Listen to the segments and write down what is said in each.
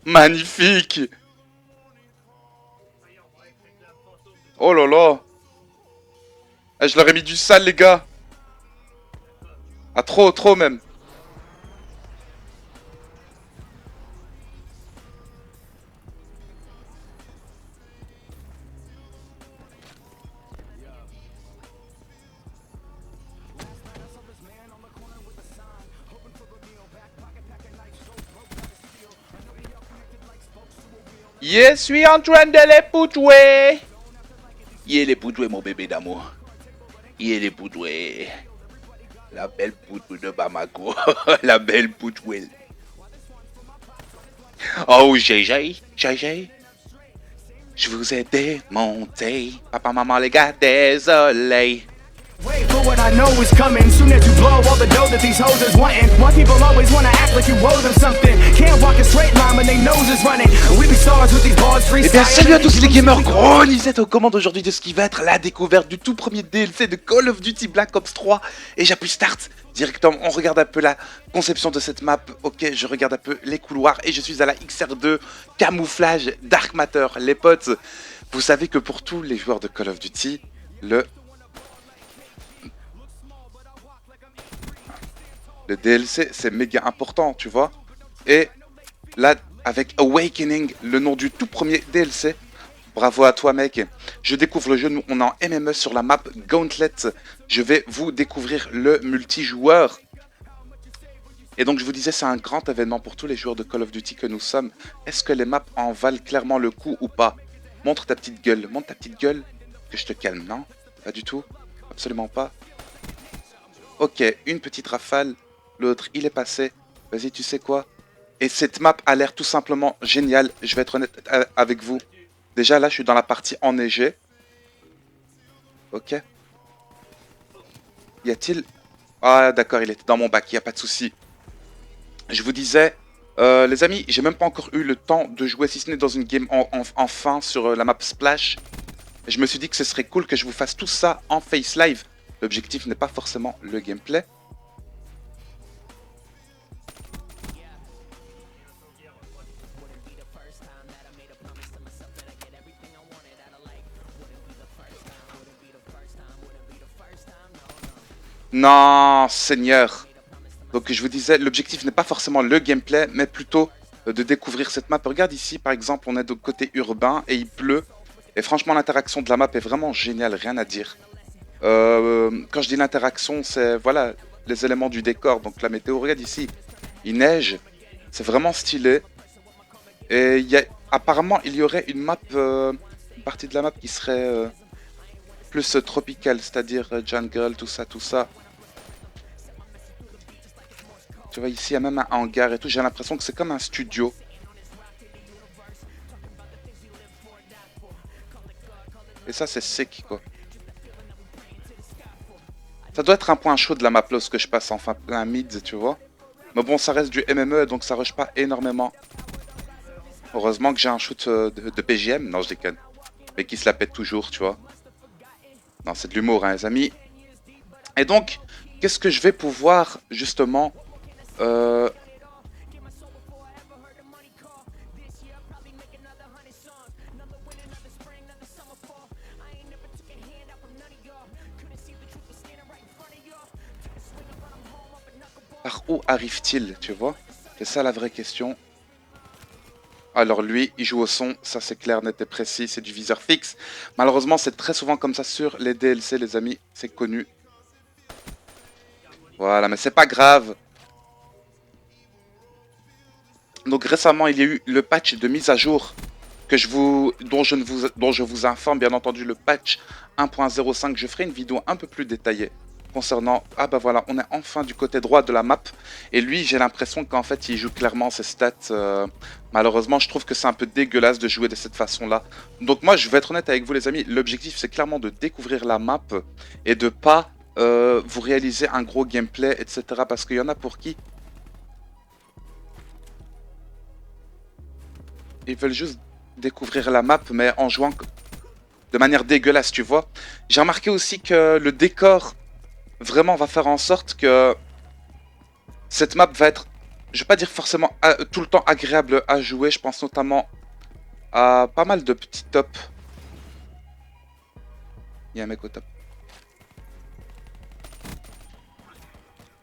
Magnifique. Oh là là. Eh, je leur ai mis du sale, les gars. Ah, trop, trop même. Je suis en train de les poutouer. Il est les poutouer, mon bébé d'amour. Il est les poutouer. La belle poutouée de Bamako. La belle poutouée. Oh, JJ. Je vous ai démonté. Papa, maman, les gars, désolé. Wait for what I know is coming. Soon as you blow all the dough that these hoes is wanting. Why people always wanna act like you owe them something? Can't walk a straight line when they nose is running. We be stars with these bars free. Eh bien salut à tous les gamers, gros Nisette aux commandes aujourd'hui de ce qui va être la découverte du tout premier DLC de Call of Duty Black Ops 3. Et j'appuie start directement, on regarde un peu la conception de cette map. Ok, je regarde un peu les couloirs et je suis à la XR2 camouflage Dark Matter. Les potes, vous savez que pour tous les joueurs de Call of Duty, le DLC c'est méga important, tu vois. Et là, avec Awakening, le nom du tout premier DLC. Bravo à toi mec. Je découvre le jeu, on est en MME sur la map Gauntlet. Je vais vous découvrir le multijoueur. Et donc je vous disais, c'est un grand événement pour tous les joueurs de Call of Duty que nous sommes. Est-ce que les maps en valent clairement le coup ou pas? Montre ta petite gueule, montre ta petite gueule. Que je te calme, non? Pas du tout? Absolument pas. Ok, une petite rafale. L'autre, il est passé. Vas-y, tu sais quoi? Et cette map a l'air tout simplement géniale. Je vais être honnête avec vous. Déjà, là, je suis dans la partie enneigée. Ok. Y a-t-il... Ah, d'accord, il était dans mon bac, il n'y a pas de souci. Je vous disais, les amis, j'ai même pas encore eu le temps de jouer, si ce n'est dans une game en fin sur la map Splash. Je me suis dit que ce serait cool que je vous fasse tout ça en face live. L'objectif n'est pas forcément le gameplay. Non, Seigneur. Donc je vous disais, l'objectif n'est pas forcément le gameplay, mais plutôt de découvrir cette map. Regarde ici, par exemple, on est de côté urbain et il pleut. Et franchement, l'interaction de la map est vraiment géniale, rien à dire. Quand je dis l'interaction, c'est voilà les éléments du décor. Donc la météo, regarde ici, il neige, c'est vraiment stylé. Et apparemment, il y aurait une map, une partie de la map qui serait plus tropicale, c'est-à-dire jungle, tout ça, tout ça. Tu vois, ici, il y a même un hangar et tout. J'ai l'impression que c'est comme un studio. Et ça, c'est sec, quoi. Ça doit être un point chaud de la map lorsque je passe enfin plein mid, tu vois. Mais bon, ça reste du MME, donc ça rush pas énormément. Heureusement que j'ai un shoot de PGM. Non, je déconne. Mais qui se la pète toujours, tu vois. Non, c'est de l'humour, hein, les amis. Et donc, qu'est-ce que je vais pouvoir, justement... Par où arrive-t-il, tu vois? C'est ça la vraie question. Alors lui, il joue au son, ça c'est clair, net et précis, c'est du viseur fixe. Malheureusement, c'est très souvent comme ça sur les DLC, les amis, c'est connu. Voilà, mais c'est pas grave. Donc récemment, il y a eu le patch de mise à jour que dont je vous informe, bien entendu, le patch 1.05. Je ferai une vidéo un peu plus détaillée concernant... Ah bah voilà, on est enfin du côté droit de la map. Et lui, j'ai l'impression qu'en fait, il joue clairement ses stats. Malheureusement, je trouve que c'est un peu dégueulasse de jouer de cette façon-là. Donc moi, je vais être honnête avec vous, les amis. L'objectif, c'est clairement de découvrir la map et de pas vous réaliser un gros gameplay, etc. Parce qu'il y en a pour qui... Ils veulent juste découvrir la map, mais en jouant de manière dégueulasse, tu vois. J'ai remarqué aussi que le décor vraiment va faire en sorte que cette map va être je vais pas dire forcément tout le temps agréable à jouer. Je pense notamment à pas mal de petits tops. Il y a un mec au top.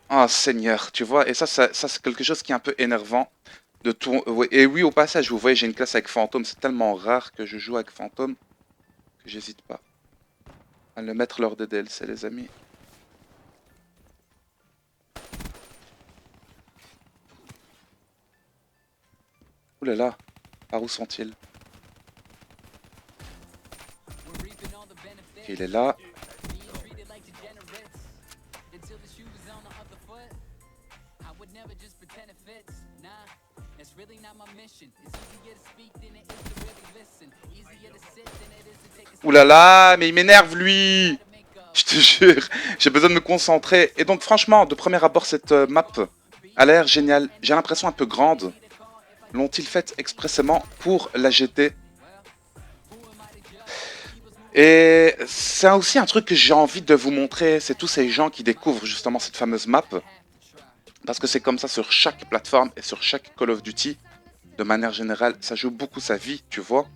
Oh Seigneur, tu vois, et ça c'est quelque chose qui est un peu énervant. De tout... ouais, et oui, au passage, vous voyez, j'ai une classe avec Fantôme. C'est tellement rare que je joue avec Fantôme que j'hésite pas à le mettre lors des DLC, les amis. Ouh là là, par où sont-ils? Ok, il est là. Ouh là là, mais il m'énerve lui! Je te jure, j'ai besoin de me concentrer. Et donc franchement, de premier abord, cette map a l'air géniale. J'ai l'impression un peu grande. L'ont-ils faite expressément pour la GT? Et c'est aussi un truc que j'ai envie de vous montrer, c'est tous ces gens qui découvrent justement cette fameuse map. Parce que c'est comme ça sur chaque plateforme et sur chaque Call of Duty. De manière générale, ça joue beaucoup sa vie, tu vois.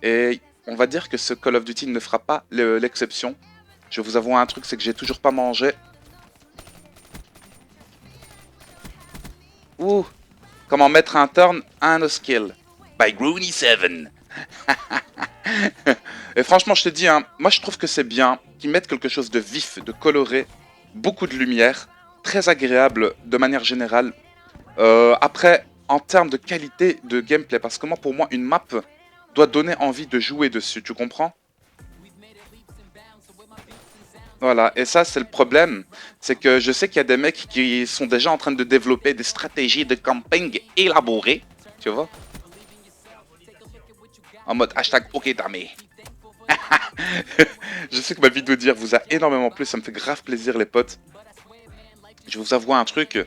Et on va dire que ce Call of Duty ne fera pas l'exception. Je vous avoue un truc, c'est que j'ai toujours pas mangé. Ouh, comment mettre un turn à un no-skill. By Groony7. Et franchement, je te dis, hein, moi je trouve que c'est bien qu'ils mettent quelque chose de vif, de coloré, beaucoup de lumière, très agréable de manière générale. Après, en termes de qualité de gameplay, parce que moi, pour moi, une map doit donner envie de jouer dessus, tu comprends? Voilà, et ça c'est le problème, c'est que je sais qu'il y a des mecs qui sont déjà en train de développer des stratégies de camping élaborées, tu vois? En mode hashtag ok damé. Je sais que ma vidéo d'hier vous a énormément plu, ça me fait grave plaisir les potes. Je vous avoue un truc,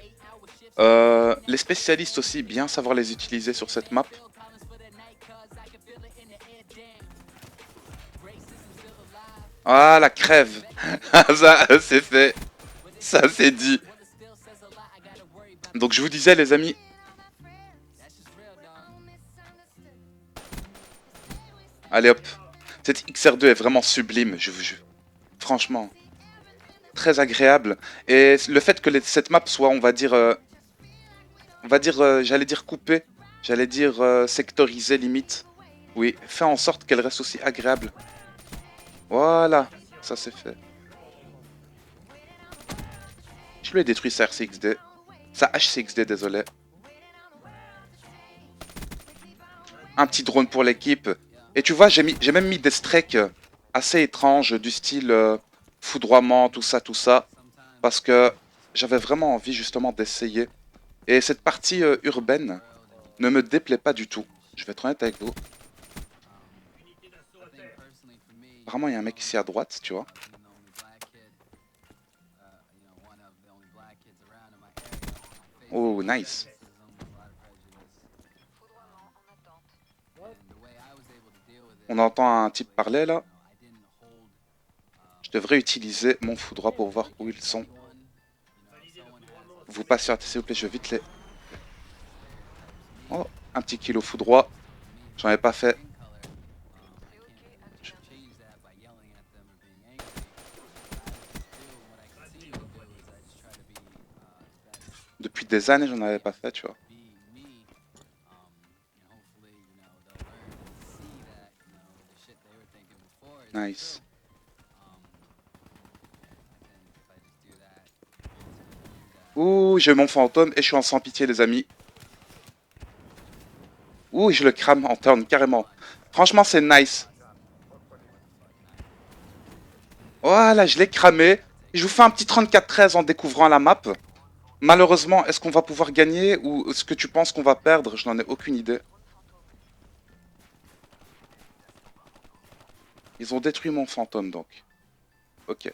les spécialistes aussi, bien savoir les utiliser sur cette map. Ah la crève. Ça c'est fait, ça c'est dit. Donc je vous disais les amis, allez hop, cette XR2 est vraiment sublime, je vous jure. Franchement, très agréable. Et le fait que cette map soit, j'allais dire coupée, j'allais dire sectorisée limite. Oui, fait en sorte qu'elle reste aussi agréable. Voilà, ça c'est fait. Je lui ai détruit sa RCXD. Sa HCXD, désolé. Un petit drone pour l'équipe. Et tu vois, j'ai même mis des strikes assez étranges du style foudroiement, tout ça, tout ça. Parce que j'avais vraiment envie justement d'essayer. Et cette partie urbaine ne me déplaît pas du tout. Je vais être honnête avec vous. Apparemment, il y a un mec ici à droite, tu vois. Oh, nice. On entend un type parler là. Je devrais utiliser mon foudroie pour voir où ils sont. Vous patientez s'il vous plaît, je vais vite les... Oh, un petit kilo foudroie. J'en ai pas fait. Depuis des années, j'en avais pas fait, tu vois. Nice. Ouh, j'ai mon fantôme et je suis en sans pitié, les amis. Ouh, je le crame en turn, carrément. Franchement, c'est nice. Voilà, je l'ai cramé. Je vous fais un petit 34-13 en découvrant la map. Malheureusement, est-ce qu'on va pouvoir gagner ou est-ce que tu penses qu'on va perdre? Je n'en ai aucune idée. Ils ont détruit mon fantôme, donc. Ok.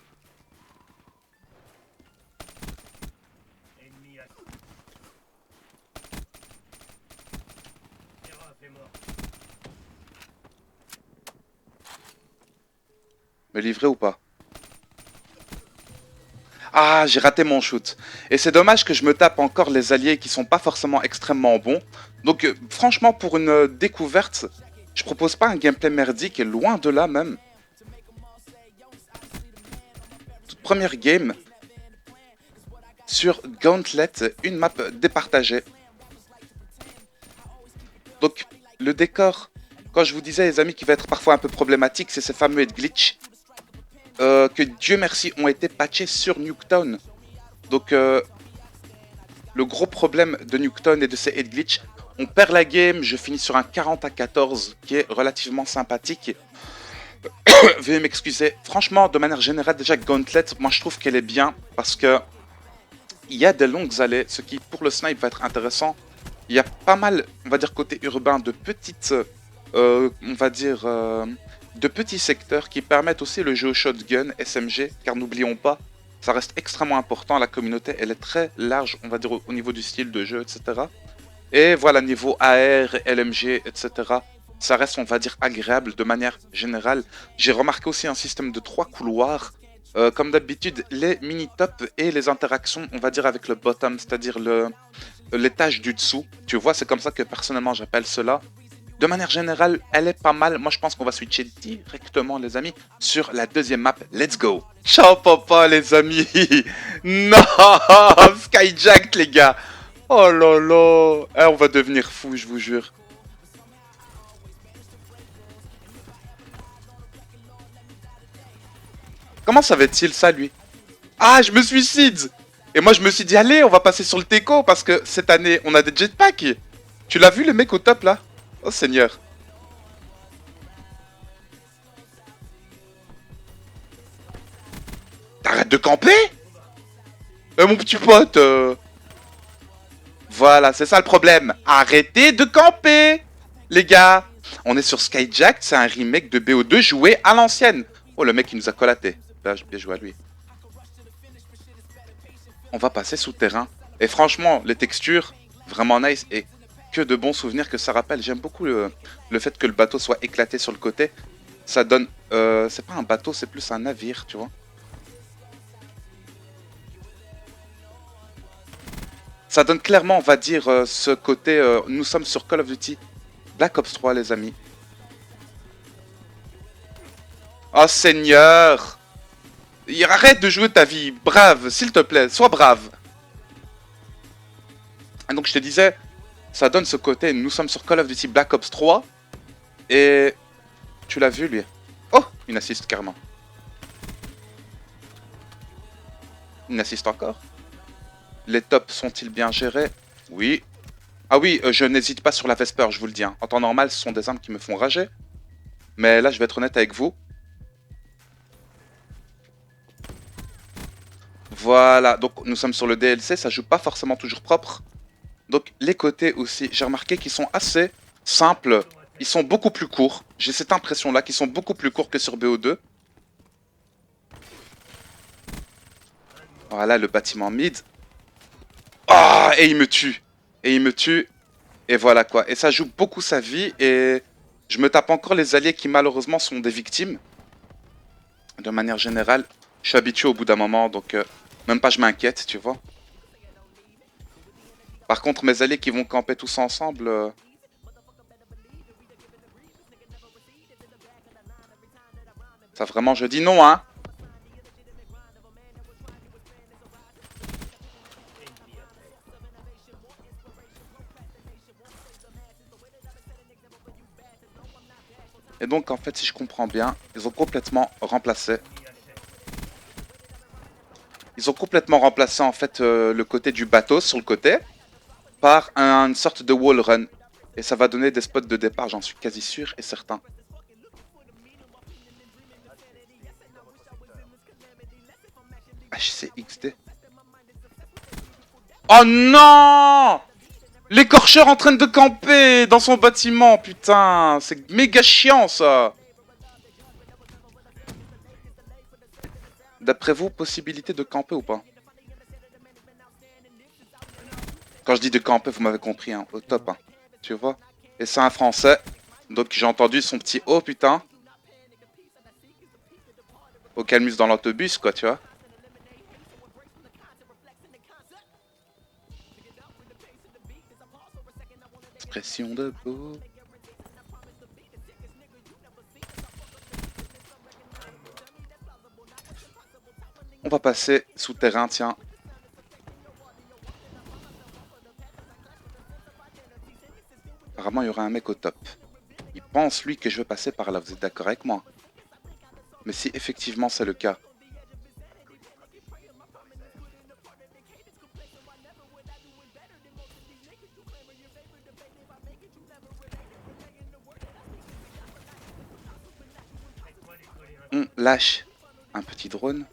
Me livrer ou pas? Ah, j'ai raté mon shoot. Et c'est dommage que je me tape encore les alliés qui sont pas forcément extrêmement bons. Donc franchement, pour une découverte, je propose pas un gameplay merdique, et loin de là même. Toute première game sur Gauntlet, une map départagée. Donc le décor, quand je vous disais les amis, qui va être parfois un peu problématique, c'est ces fameux head glitch. Que Dieu merci ont été patchés sur Nuketown. Donc le gros problème de Nuketown et de ces head glitch, on perd la game, je finis sur un 40-14 qui est relativement sympathique. Veuillez m'excuser. Franchement, de manière générale, déjà Gauntlet, moi je trouve qu'elle est bien parce que il y a des longues allées, ce qui pour le snipe va être intéressant. Il y a pas mal, on va dire côté urbain, de petites, on va dire, de petits secteurs qui permettent aussi le jeu au shotgun, SMG, car n'oublions pas, ça reste extrêmement important, la communauté elle est très large, on va dire au niveau du style de jeu, etc. Et voilà, niveau AR, LMG, etc., ça reste, on va dire, agréable de manière générale. J'ai remarqué aussi un système de 3 couloirs. Comme d'habitude, les mini-tops et les interactions, on va dire, avec le bottom, c'est-à-dire l'étage du dessous. Tu vois, c'est comme ça que personnellement j'appelle cela. De manière générale, elle est pas mal. Moi, je pense qu'on va switcher directement, les amis, sur la deuxième map. Let's go! Ciao, papa, les amis! Non! Skyjacked, les gars! Oh là là! Eh, on va devenir fou, je vous jure. Comment savait-il ça, lui? Ah, je me suicide! Et moi, je me suis dit, allez, on va passer sur le Teco, parce que cette année, on a des jetpacks. Tu l'as vu, le mec au top, là? Oh, Seigneur. T'arrêtes de camper? Mon petit pote. Voilà, c'est ça le problème. Arrêtez de camper, les gars. On est sur Skyjacked, c'est un remake de BO2 joué à l'ancienne. Oh, le mec, il nous a collaté. Là, j'ai bien joué à lui. On va passer souterrain. Et franchement, les textures, vraiment nice. Et que de bons souvenirs que ça rappelle. J'aime beaucoup le fait que le bateau soit éclaté sur le côté. Ça donne... c'est pas un bateau, c'est plus un navire, tu vois. Ça donne clairement, on va dire, ce côté... nous sommes sur Call of Duty Black Ops 3, les amis. Oh, Seigneur! Arrête de jouer ta vie. Brave, s'il te plaît, sois brave. Et donc, je te disais, ça donne ce côté... Nous sommes sur Call of Duty Black Ops 3. Et... Tu l'as vu, lui? Oh, une assist, carrément. Une assist encore. Les tops sont-ils bien gérés? Oui. Ah oui, je n'hésite pas sur la Vesper, je vous le dis. Hein. En temps normal, ce sont des armes qui me font rager. Mais là, je vais être honnête avec vous. Voilà, donc nous sommes sur le DLC, ça joue pas forcément toujours propre. Donc les côtés aussi, j'ai remarqué qu'ils sont assez simples. Ils sont beaucoup plus courts. J'ai cette impression-là qu'ils sont beaucoup plus courts que sur BO2. Voilà, le bâtiment mid. Ah, et il me tue. Et il me tue. Et voilà quoi. Et ça joue beaucoup sa vie. Et je me tape encore les alliés qui malheureusement sont des victimes. De manière générale. Je suis habitué au bout d'un moment. Donc même pas je m'inquiète, tu vois. Par contre mes alliés qui vont camper tous ensemble... Ça vraiment je dis non hein. Et donc en fait si je comprends bien, ils ont complètement remplacé. Ils ont complètement remplacé en fait le côté du bateau sur le côté par une sorte de wall run. Et ça va donner des spots de départ, j'en suis quasi sûr et certain. HCXD. Oh non! L'écorcheur en train de camper dans son bâtiment, putain, c'est méga chiant ça. D'après vous, possibilité de camper ou pas? Quand je dis de camper, vous m'avez compris, hein, au top, hein, tu vois. Et c'est un français, donc j'ai entendu son petit oh putain. Au calmus dans l'autobus, quoi, tu vois. Question de peau. On va passer souterrain, tiens. Apparemment, il y aura un mec au top. Il pense, lui, que je vais passer par là. Vous êtes d'accord avec moi? Mais si effectivement c'est le cas. On lâche un petit drone.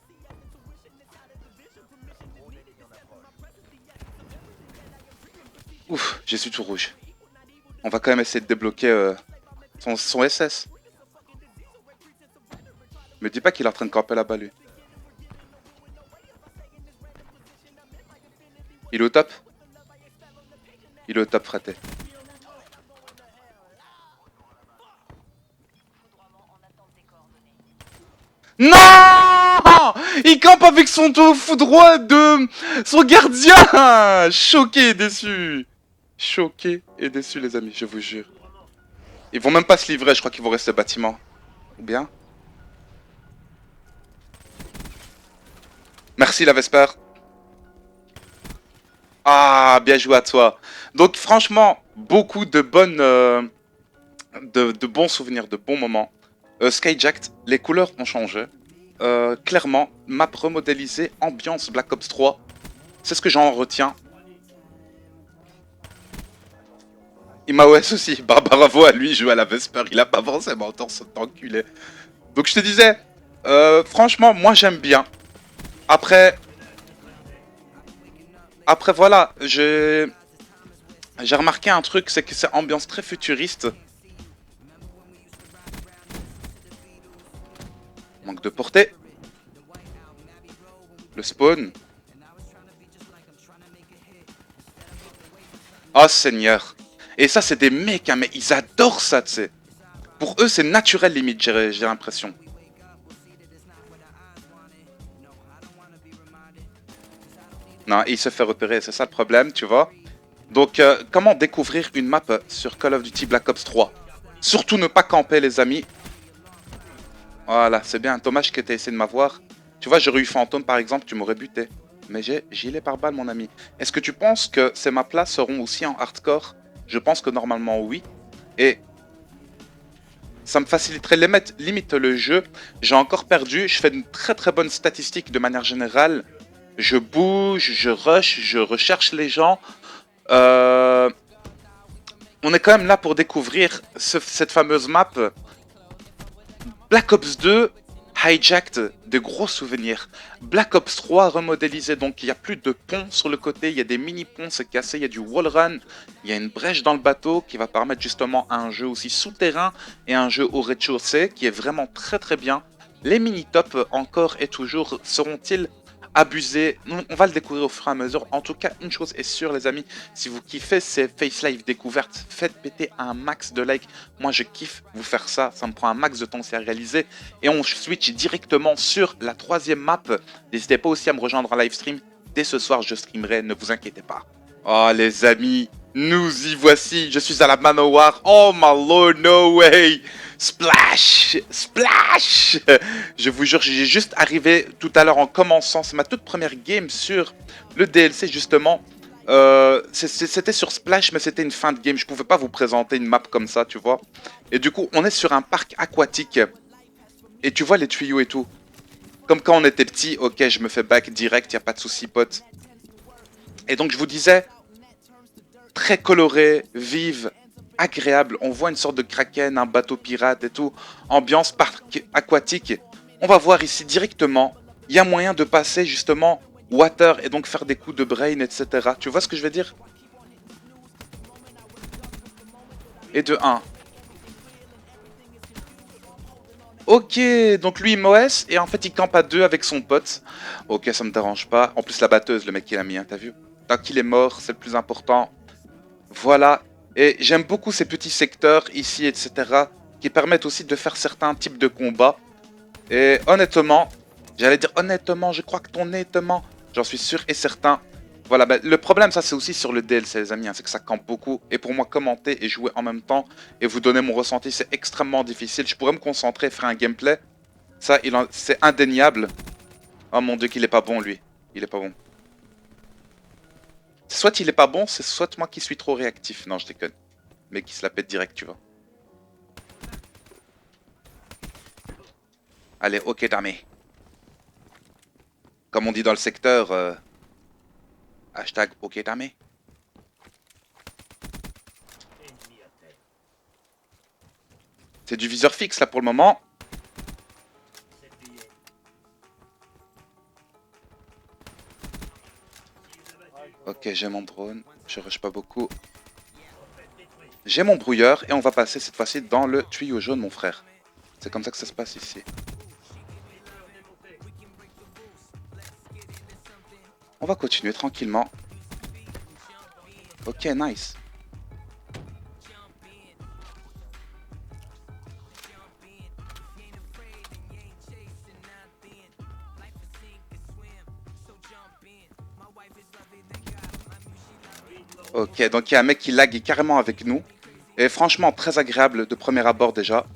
Ouf, j'ai su tout rouge. On va quand même essayer de débloquer son SS. Me dis pas qu'il est en train de camper là-bas, lui. Il est au top? Il est au top, fraté. Non! Il campe avec son foudroie de son gardien! Choqué et déçu. Choqué et déçu, les amis, je vous jure. Ils vont même pas se livrer, je crois qu'ils vont rester au bâtiment. Ou bien? Merci la Vesper. Ah, bien joué à toi. Donc franchement, beaucoup de bonnes, de bons souvenirs, de bons moments. Skyjacked, les couleurs ont changé. Clairement, map remodélisée, ambiance Black Ops 3. C'est ce que j'en retiens. ImaOS aussi, bravo à lui, il joue à la Vesper, il a pas forcément tort cet enculé. Donc je te disais, franchement, moi j'aime bien. Après voilà, j'ai remarqué un truc, c'est que c'est ambiance très futuriste. Manque de portée. Le spawn. Oh Seigneur. Et ça c'est des mecs, hein, mais ils adorent ça, tu sais. Pour eux c'est naturel limite, j'ai l'impression. Non, il se fait repérer, c'est ça le problème, tu vois. Donc, comment découvrir une map sur Call of Duty Black Ops 3? Surtout ne pas camper, les amis. Voilà, c'est bien. Dommage que tu aies essayé de m'avoir. Tu vois, j'aurais eu Fantôme, par exemple, tu m'aurais buté. Mais j'ai gilet par balle, mon ami. Est-ce que tu penses que ces maps-là seront aussi en hardcore? Je pense que normalement, oui. Et ça me faciliterait limite le jeu. J'ai encore perdu. Je fais une très très bonne statistique de manière générale. Je bouge, je rush, je recherche les gens. On est quand même là pour découvrir cette fameuse map. Black Ops 2, hijacked, de gros souvenirs. Black Ops 3 remodélisé, donc il n'y a plus de pont sur le côté, il y a des mini-ponts, c'est cassé, il y a du wall run, il y a une brèche dans le bateau qui va permettre justement un jeu aussi souterrain et un jeu au rez-de-chaussée qui est vraiment très très bien. Les mini-tops encore et toujours seront-ils abusé, on va le découvrir au fur et à mesure. En tout cas, une chose est sûre, les amis, si vous kiffez ces Face Live découvertes, faites péter un max de likes. Moi, je kiffe vous faire ça, ça me prend un max de temps à réaliser. Et on switch directement sur la troisième map. N'hésitez pas aussi à me rejoindre en live stream. Dès ce soir, je streamerai, ne vous inquiétez pas. Oh, les amis, nous y voici. Je suis à la Manowar. Oh, my lord, no way. Splash! Splash! Je vous jure, j'ai juste arrivé tout à l'heure en commençant. C'est ma toute première game sur le DLC, justement. C'était sur Splash, mais c'était une fin de game. Je pouvais pas vous présenter une map comme ça, tu vois. Et du coup, on est sur un parc aquatique. Et tu vois les tuyaux et tout. Comme quand on était petit, ok, je me fais back direct, y a pas de souci, pote. Et donc, je vous disais, très coloré, vive, agréable. On voit une sorte de kraken, un bateau pirate et tout. Ambiance parc aquatique. On va voir ici directement. Il y a moyen de passer justement water et donc faire des coups de brain, etc. Tu vois ce que je veux dire? Et de 1. Ok, donc lui il MOS et en fait il campe à 2 avec son pote. Ok, ça me dérange pas. En plus la batteuse, le mec qui l'a mis, hein, t'as vu? Tant qu'il est mort, c'est le plus important. Voilà. Et j'aime beaucoup ces petits secteurs ici, etc. qui permettent aussi de faire certains types de combats. Et honnêtement, j'allais dire honnêtement, je crois que ton honnêtement, j'en suis sûr et certain. Voilà, bah, le problème, ça c'est aussi sur le DLC, les amis, hein, c'est que ça campe beaucoup. Et pour moi, commenter et jouer en même temps et vous donner mon ressenti, c'est extrêmement difficile. Je pourrais me concentrer, faire un gameplay. Ça, c'est indéniable. Oh mon dieu, qu'il est pas bon, lui. Il est pas bon. Soit il est pas bon, c'est soit moi qui suis trop réactif. Non, je déconne. Mais qui se la pète direct, tu vois. Allez, ok, damé. Comme on dit dans le secteur, hashtag ok, damé. C'est du viseur fixe là pour le moment. Ok, j'ai mon drone. Je rush pas beaucoup. J'ai mon brouilleur et on va passer cette fois-ci dans le tuyau jaune, mon frère. C'est comme ça que ça se passe ici. On va continuer tranquillement. Ok, nice. Ok, donc il y a un mec qui lag carrément avec nous. Et franchement, très agréable de premier abord déjà.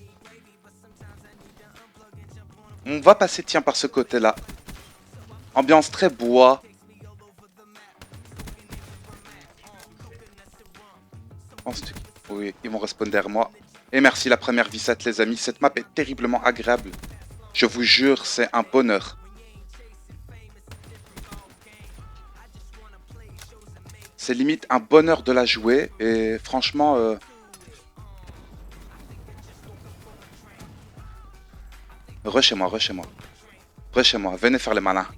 On va passer, tiens, par ce côté-là. Ambiance très bois. Oui, ils vont respawner derrière moi. Et merci la première visette, les amis. Cette map est terriblement agréable. Je vous jure, c'est un bonheur. C'est limite un bonheur de la jouer. Et franchement... Rush-moi, rush-moi. Rush-moi, venez faire les malins.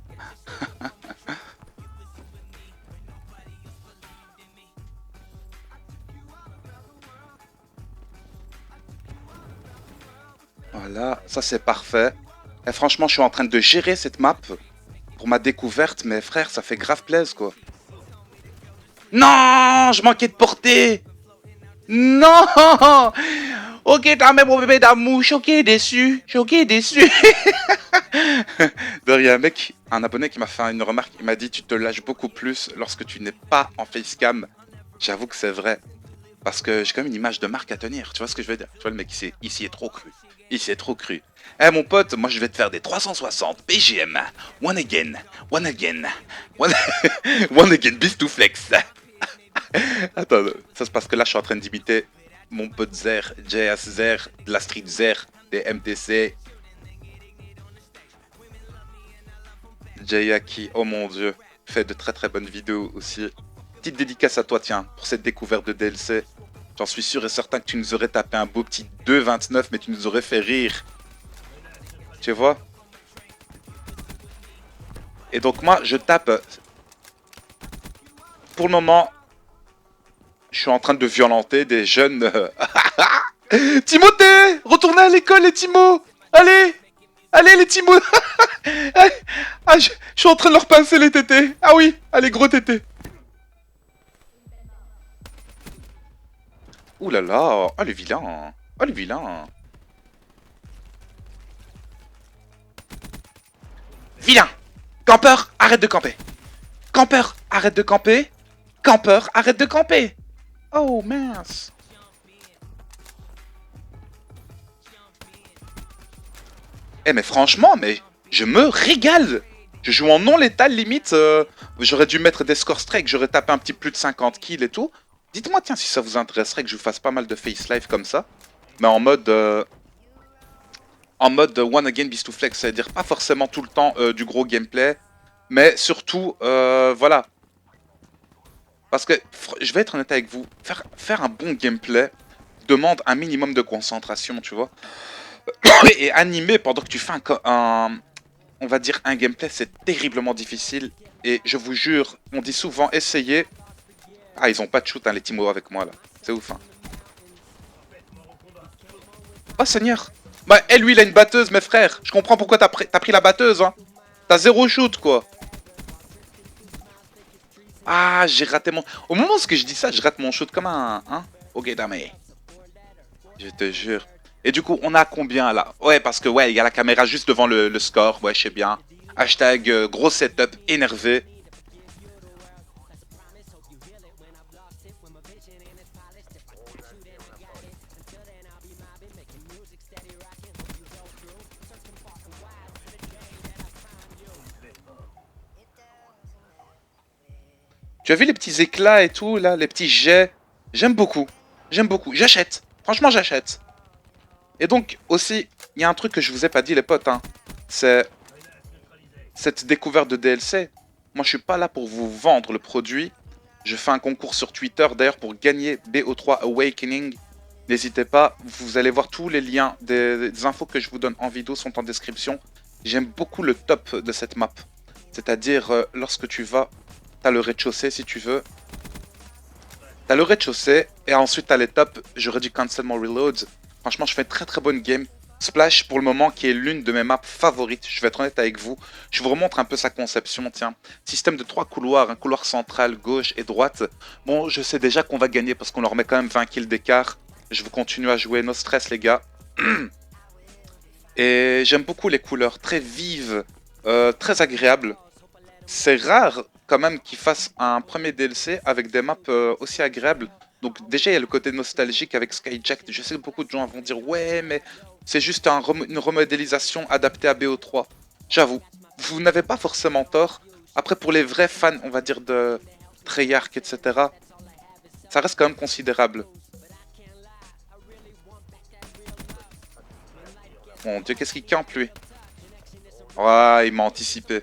Voilà, ça c'est parfait. Et franchement, je suis en train de gérer cette map pour ma découverte, mais frère, ça fait grave plaisir, quoi. Non, je manquais de portée. Non. Ok, t'as même mon bébé d'amour, choqué, déçu, choqué, déçu. Il y a un mec, un abonné qui m'a fait une remarque, il m'a dit tu te lâches beaucoup plus lorsque tu n'es pas en facecam. J'avoue que c'est vrai. Parce que j'ai quand même une image de marque à tenir, tu vois ce que je veux dire? Tu vois le mec ici est trop cru. Ici est trop cru. Eh mon pote, moi je vais te faire des 360 PGM. One again, one again, one, one again, beast to flex. Attends, ça c'est parce que là je suis en train d'imiter mon pote Zer, JS Zer, de la Street Zer, des MTC. Jayaki, oh mon dieu, fait de très très bonnes vidéos aussi. Petite dédicace à toi, tiens, pour cette découverte de DLC. J'en suis sûr et certain que tu nous aurais tapé un beau petit 2,29, mais tu nous aurais fait rire. Tu vois? Et donc moi, je tape. Pour le moment, je suis en train de violenter des jeunes... Timothée! Retournez à l'école, les Timo! Allez! Allez, les Timo! Ah, je suis en train de leur pincer les tétés. Ah oui, allez, gros tétés. Ouh là là, oh le vilain. Oh le vilain. Vilain! Campeur, arrête de camper. Campeur, arrête de camper. Campeur, arrête de camper. Oh mince. Eh mais franchement, mais je me régale. Je joue en non létal limite. J'aurais dû mettre des scores strike, j'aurais tapé un petit plus de 50 kills et tout. Dites-moi tiens si ça vous intéresserait que je vous fasse pas mal de face live comme ça. Mais en mode one again beast to flex, c'est-à-dire pas forcément tout le temps du gros gameplay. Mais surtout, voilà. Parce que, je vais être honnête avec vous, faire un bon gameplay demande un minimum de concentration, tu vois. Et animer pendant que tu fais on va dire un gameplay, c'est terriblement difficile. Et je vous jure, on dit souvent essayez. Ah, ils ont pas de shoot, hein, les Timo avec moi là. C'est ouf, hein. Oh Seigneur. Bah, lui, il a une batteuse, mes frères. Je comprends pourquoi t'as pris la batteuse, hein. T'as zéro shoot, quoi. Ah, j'ai raté mon... Au moment où je dis ça, je rate mon shoot comme un... Hein? Ok, damé. Je te jure. Et du coup, on a combien là? Ouais, parce que ouais, il y a la caméra juste devant le score. Ouais, je sais bien. Hashtag gros setup énervé. Tu as vu les petits éclats et tout, là, les petits jets? J'aime beaucoup. J'aime beaucoup. J'achète. Franchement, j'achète. Et donc, aussi, il y a un truc que je vous ai pas dit, les potes, hein. C'est cette découverte de DLC. Moi, je suis pas là pour vous vendre le produit. Je fais un concours sur Twitter, d'ailleurs, pour gagner BO3 Awakening. N'hésitez pas, vous allez voir tous les liens des infos que je vous donne en vidéo sont en description. J'aime beaucoup le top de cette map. C'est-à-dire, lorsque tu vas, t'as le rez-de-chaussée si tu veux. T'as le rez-de-chaussée et ensuite t'as les tops. J'aurais dû cancel mon reload. Franchement, je fais une très très bonne game. Splash, pour le moment, qui est l'une de mes maps favorites. Je vais être honnête avec vous. Je vous remontre un peu sa conception, tiens. Système de 3 couloirs, un couloir central, gauche et droite. Bon, je sais déjà qu'on va gagner parce qu'on leur met quand même 20 kills d'écart. Je vous continue à jouer, no stress les gars. Et j'aime beaucoup les couleurs, très vives, très agréables. C'est rare quand même qu'ils fassent un premier DLC avec des maps aussi agréables. Donc déjà il y a le côté nostalgique avec Skyjack. Je sais que beaucoup de gens vont dire ouais mais c'est juste une remodélisation adaptée à BO3. J'avoue, vous n'avez pas forcément tort. Après pour les vrais fans on va dire de Treyarch etc. Ça reste quand même considérable. Mon dieu qu'est-ce qu'il campe lui. Ah il m'a anticipé.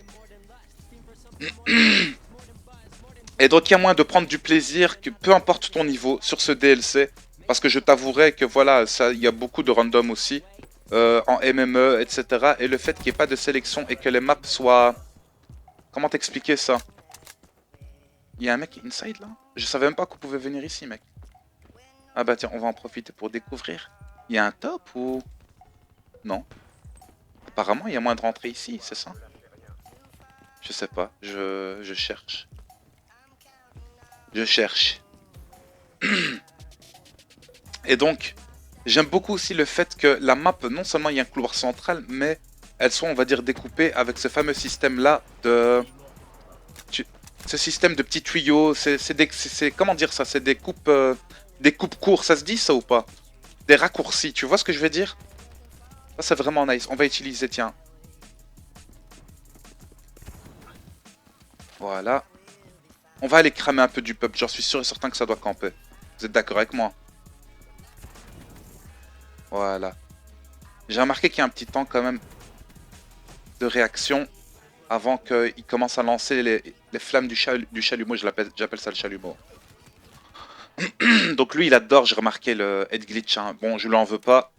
Et donc il y a moyen de prendre du plaisir, que peu importe ton niveau, sur ce DLC. Parce que je t'avouerai que voilà, il y a beaucoup de random aussi. En MME, etc. Et le fait qu'il n'y ait pas de sélection et que les maps soient... Comment t'expliquer ça? Il y a un mec inside là? Je savais même pas qu'on pouvait venir ici mec. Ah bah tiens, on va en profiter pour découvrir. Il y a un top ou... Non. Apparemment il y a moyen de rentrer ici, c'est ça? Je sais pas, je cherche. Je cherche. Et donc, j'aime beaucoup aussi le fait que la map, non seulement il y a un couloir central, mais elles sont, on va dire, découpées avec ce fameux système-là de... Ce système de petits tuyaux, comment dire ça? C'est des coupes courts, ça se dit ça ou pas? Des raccourcis, tu vois ce que je veux dire? Ça c'est vraiment nice, on va utiliser, tiens. Voilà. On va aller cramer un peu du pub, j'en suis sûr et certain que ça doit camper. Vous êtes d'accord avec moi? Voilà. J'ai remarqué qu'il y a un petit temps quand même de réaction avant qu'il commence à lancer les flammes du chalumeau, j'appelle ça le chalumeau. Donc lui il adore, j'ai remarqué le head glitch, hein. Bon je lui en veux pas.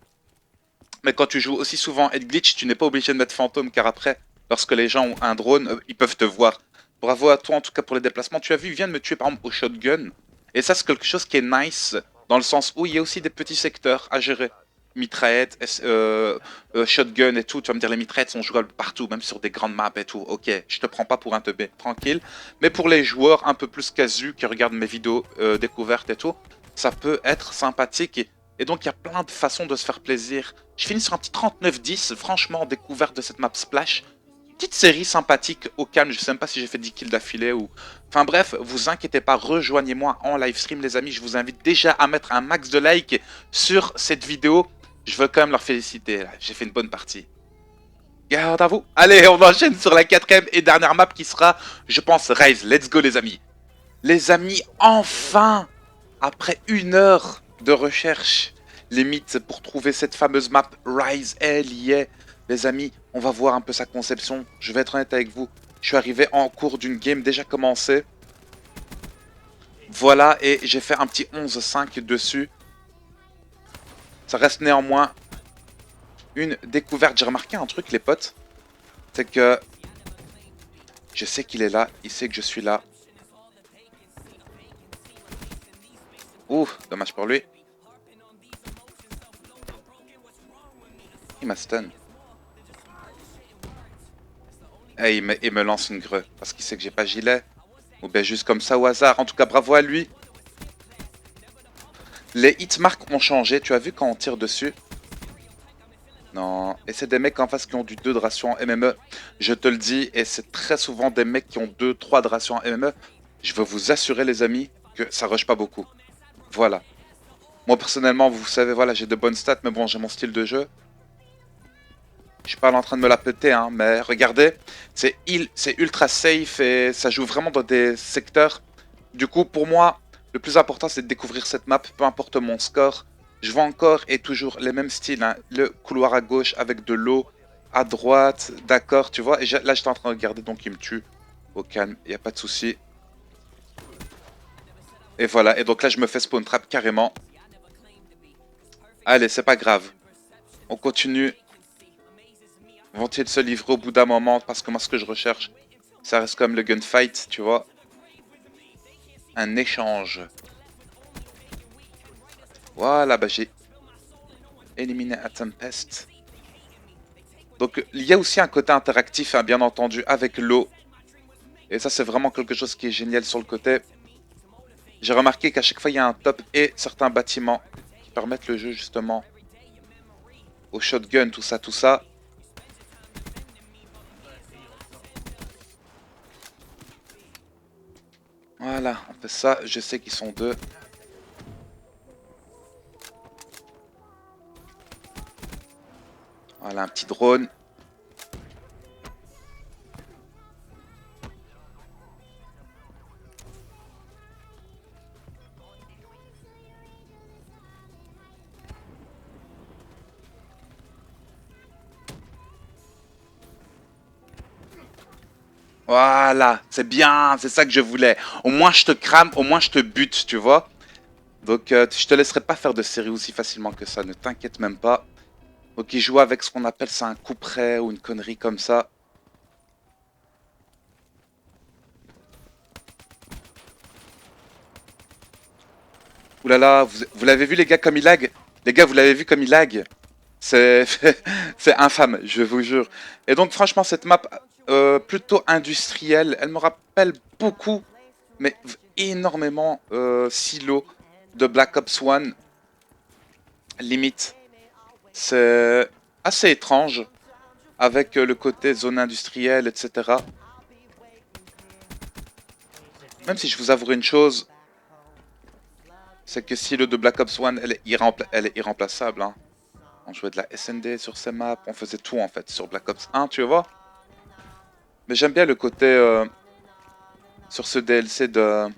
Mais quand tu joues aussi souvent head glitch, tu n'es pas obligé de mettre fantôme car après, lorsque les gens ont un drone, ils peuvent te voir. Bravo à toi en tout cas pour les déplacements. Tu as vu, il vient de me tuer par exemple au shotgun. Et ça c'est quelque chose qui est nice dans le sens où il y a aussi des petits secteurs à gérer. Mitraillettes, shotgun et tout. Tu vas me dire les mitraillettes sont jouables partout, même sur des grandes maps et tout. Ok, je te prends pas pour un teubé, tranquille. Mais pour les joueurs un peu plus casus qui regardent mes vidéos découvertes et tout, ça peut être sympathique. Et donc il y a plein de façons de se faire plaisir. Je finis sur un petit 39-10, franchement découverte de cette map Splash. Petite série sympathique au calme, je sais même pas si j'ai fait 10 kills d'affilée ou... Enfin bref, vous inquiétez pas, rejoignez-moi en live stream les amis, je vous invite déjà à mettre un max de likes sur cette vidéo. Je veux quand même leur féliciter, j'ai fait une bonne partie. Garde à vous. Allez, on enchaîne sur la 4ème et dernière map qui sera, je pense, Rise. Let's go les amis. Les amis, enfin, après 1 heure de recherche, limite pour trouver cette fameuse map Rise, elle y est. Les amis, on va voir un peu sa conception. Je vais être honnête avec vous. Je suis arrivé en cours d'une game déjà commencée. Voilà, et j'ai fait un petit 11-5 dessus. Ça reste néanmoins une découverte. J'ai remarqué un truc, les potes. C'est que je sais qu'il est là. Il sait que je suis là. Ouh, dommage pour lui. Il m'a stun. Et il me lance une greu. Parce qu'il sait que j'ai pas gilet. Ou bien juste comme ça au hasard. En tout cas, bravo à lui. Les hitmarks ont changé. Tu as vu quand on tire dessus? Non. Et c'est des mecs en face qui ont du 2 de ration en MME. Je te le dis. Et c'est très souvent des mecs qui ont 2-3 de ration en MME. Je veux vous assurer les amis que ça rush pas beaucoup. Voilà. Moi personnellement, vous savez, voilà, j'ai de bonnes stats. Mais bon, j'ai mon style de jeu. Je suis pas en train de me la péter, hein, mais regardez, c'est ultra safe et ça joue vraiment dans des secteurs Du coup, pour moi, le plus important, c'est de découvrir cette map, peu importe mon score. Je vois encore et toujours les mêmes styles, hein. Le couloir à gauche avec de l'eau, à droite, d'accord, tu vois. Et là, j'étais en train de regarder, donc il me tue. Au calme, il n'y a pas de souci. Et voilà, et donc là, je me fais spawn trap carrément. Allez, c'est pas grave. On continue. Vont-ils se livrer au bout d'un moment? Parce que moi, ce que je recherche, ça reste comme le gunfight, tu vois. Un échange. Voilà, bah j'ai éliminé à Tempest. Donc, il y a aussi un côté interactif, hein, bien entendu, avec l'eau. Et ça, c'est vraiment quelque chose qui est génial sur le côté. J'ai remarqué qu'à chaque fois, il y a un top et certains bâtiments qui permettent le jeu, justement, au shotgun, tout ça, tout ça. Voilà, on fait ça. Je sais qu'ils sont deux. Voilà, un petit drone. Voilà, c'est bien, c'est ça que je voulais. Au moins je te crame, au moins je te bute, tu vois. Donc je te laisserai pas faire de série aussi facilement que ça, ne t'inquiète même pas. Donc il joue avec ce qu'on appelle ça un coup près ou une connerie comme ça. Ouh là là, vous l'avez vu les gars comme il lag? Les gars, vous l'avez vu comme il lag? C'est c'est infâme, je vous jure. Et donc franchement cette map plutôt industrielle, elle me rappelle beaucoup, mais énormément Silo de Black Ops 1. Limite, c'est assez étrange avec le côté zone industrielle, etc. Même si je vous avouerai une chose, c'est que Silo de Black Ops 1, elle est irremplaçable, hein. On jouait de la SND sur ces maps, on faisait tout en fait sur Black Ops 1, tu vois. Mais j'aime bien le côté sur ce DLC de...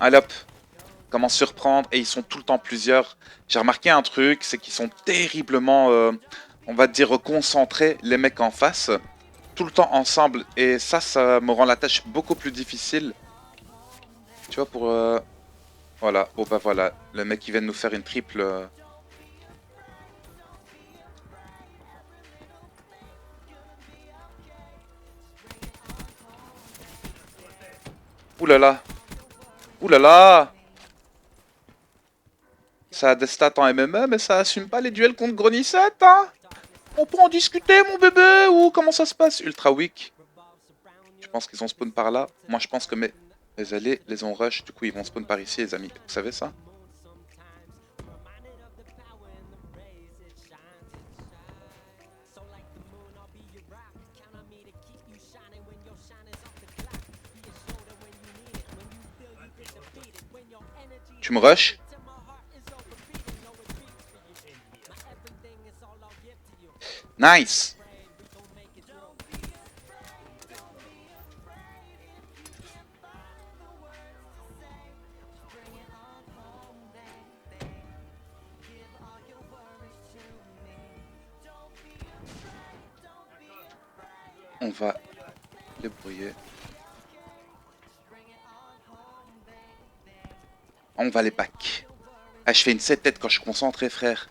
Allez hop, comment surprendre, et ils sont tout le temps plusieurs. J'ai remarqué un truc, c'est qu'ils sont terriblement, on va dire, concentrés, les mecs en face, tout le temps ensemble, et ça me rend la tâche beaucoup plus difficile. Tu vois, pour... voilà, bon bah voilà, le mec qui vient de nous faire une triple... Ouh là là, ouh là là. Ça a des stats en MMA, mais ça assume pas les duels contre Grenissette, hein. On peut en discuter, mon bébé, ou comment ça se passe? Ultra weak. Je pense qu'ils ont spawn par là. Moi, je pense que mes alliés les ont rush. Du coup, ils vont spawn par ici, les amis. Vous savez ça? Tu me rush? Nice! On va les brouiller. On va les pack. Ah, je fais une 7 tête quand je suis concentré, frère.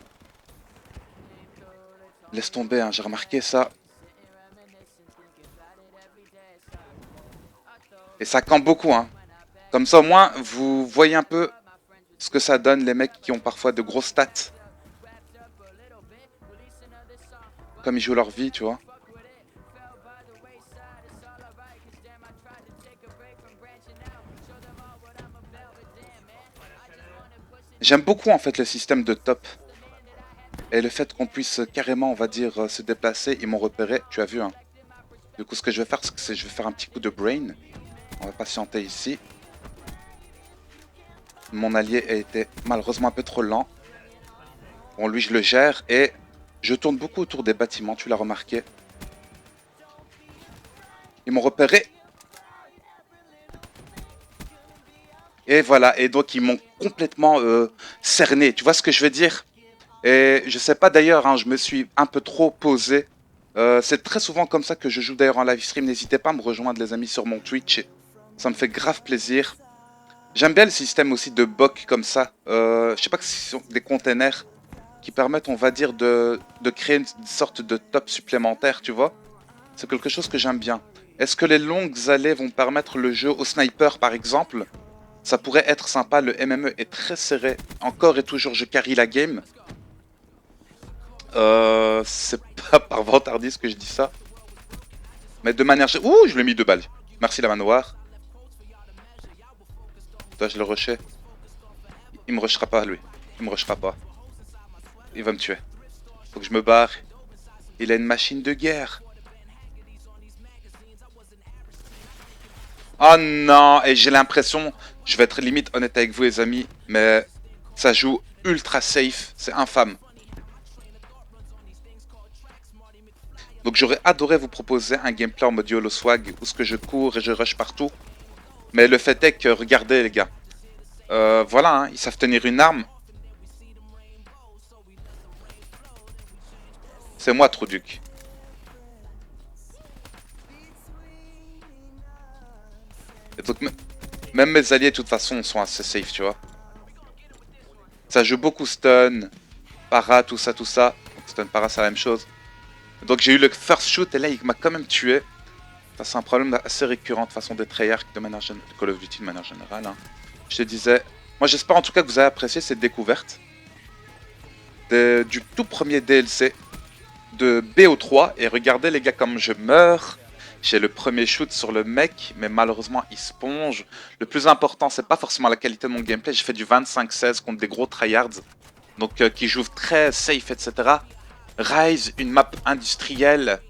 Laisse tomber, hein, j'ai remarqué ça. Et ça campe beaucoup, hein. Comme ça, au moins, vous voyez un peu ce que ça donne, les mecs qui ont parfois de grosses stats. Comme ils jouent leur vie, tu vois. J'aime beaucoup, en fait, le système de top. Et le fait qu'on puisse carrément, on va dire, se déplacer. Ils m'ont repéré, tu as vu, hein. Du coup, ce que je vais faire, c'est que je vais faire un petit coup de brain. On va patienter ici. Mon allié a été malheureusement un peu trop lent. Bon, lui, je le gère et je tourne beaucoup autour des bâtiments, tu l'as remarqué. Ils m'ont repéré. Et voilà, et donc ils m'ont complètement cerné, tu vois ce que je veux dire? Et je sais pas d'ailleurs, hein, je me suis un peu trop posé. C'est très souvent comme ça que je joue d'ailleurs en live stream. N'hésitez pas à me rejoindre les amis sur mon Twitch. Ça me fait grave plaisir. J'aime bien le système aussi de boc comme ça. Je sais pas si ce sont des containers qui permettent, on va dire, de créer une sorte de top supplémentaire, tu vois. C'est quelque chose que j'aime bien. Est-ce que les longues allées vont permettre le jeu au sniper par exemple? Ça pourrait être sympa, le MME est très serré. Encore et toujours, je carry la game. C'est pas par vantardise que je dis ça. Mais de manière... Ouh, je lui ai mis 2 balles. Merci la manoir. Toi, je le rushais. Il me rushera pas, lui. Il me rushera pas. Il va me tuer. Faut que je me barre. Il a une machine de guerre. Oh non, et j'ai l'impression, je vais être limite honnête avec vous les amis, mais ça joue ultra safe, c'est infâme. Donc j'aurais adoré vous proposer un gameplay en mode YOLO swag, où ce que je cours et je rush partout. Mais le fait est que, regardez les gars, voilà, hein, ils savent tenir une arme. C'est moi Trouduc. Et donc même mes alliés de toute façon sont assez safe, tu vois. Ça joue beaucoup stun, para, tout ça, tout ça. Donc, stun, para, c'est la même chose. Donc j'ai eu le first shoot et là il m'a quand même tué. Ça c'est un problème assez récurrent de façon des Treyarch de manière générale, Call of Duty de manière générale. Hein. Je te disais, moi j'espère en tout cas que vous avez apprécié cette découverte du tout premier DLC de BO3. Et regardez les gars comme je meurs. J'ai le premier shoot sur le mec, mais malheureusement il sponge. Le plus important, c'est pas forcément la qualité de mon gameplay. J'ai fait du 25-16 contre des gros tryhards, donc qui jouent très safe, etc. Rise, une map industrielle.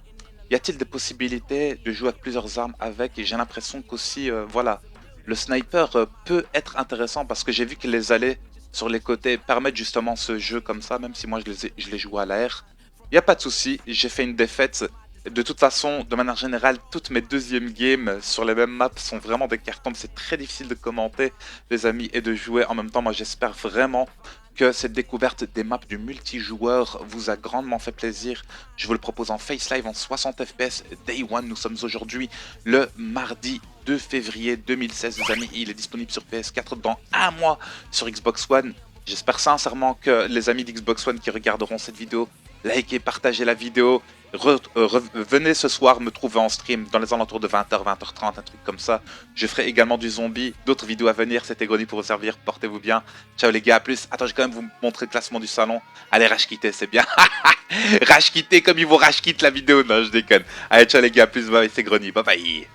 Y a-t-il des possibilités de jouer avec plusieurs armes avec? Et j'ai l'impression qu'aussi, voilà, le sniper peut être intéressant parce que j'ai vu que les allées sur les côtés permettent justement ce jeu comme ça, même si moi je les joue à l'air. Y a pas de souci, j'ai fait une défaite. De toute façon, de manière générale, toutes mes deuxièmes games sur les mêmes maps sont vraiment des cartons. C'est très difficile de commenter, les amis, et de jouer en même temps. Moi, j'espère vraiment que cette découverte des maps du multijoueur vous a grandement fait plaisir. Je vous le propose en face live en 60 fps Day 1. Nous sommes aujourd'hui le mardi 2 février 2016, les amis. Il est disponible sur PS4 dans un mois sur Xbox One. J'espère sincèrement que les amis d'Xbox One qui regarderont cette vidéo, likez, partagez la vidéo. Venez ce soir me trouver en stream dans les alentours de 20h, 20h30, un truc comme ça. Je ferai également du zombie, d'autres vidéos à venir. C'était Grony pour vous servir, portez-vous bien. Ciao les gars, à plus. Attends, je vais quand même vous montrer le classement du salon. Allez, rage quitter, c'est bien. Rage quitter comme ils vont rage quitter la vidéo. Non, je déconne. Allez, ciao les gars, à plus, bye, c'est Grony, bye bye.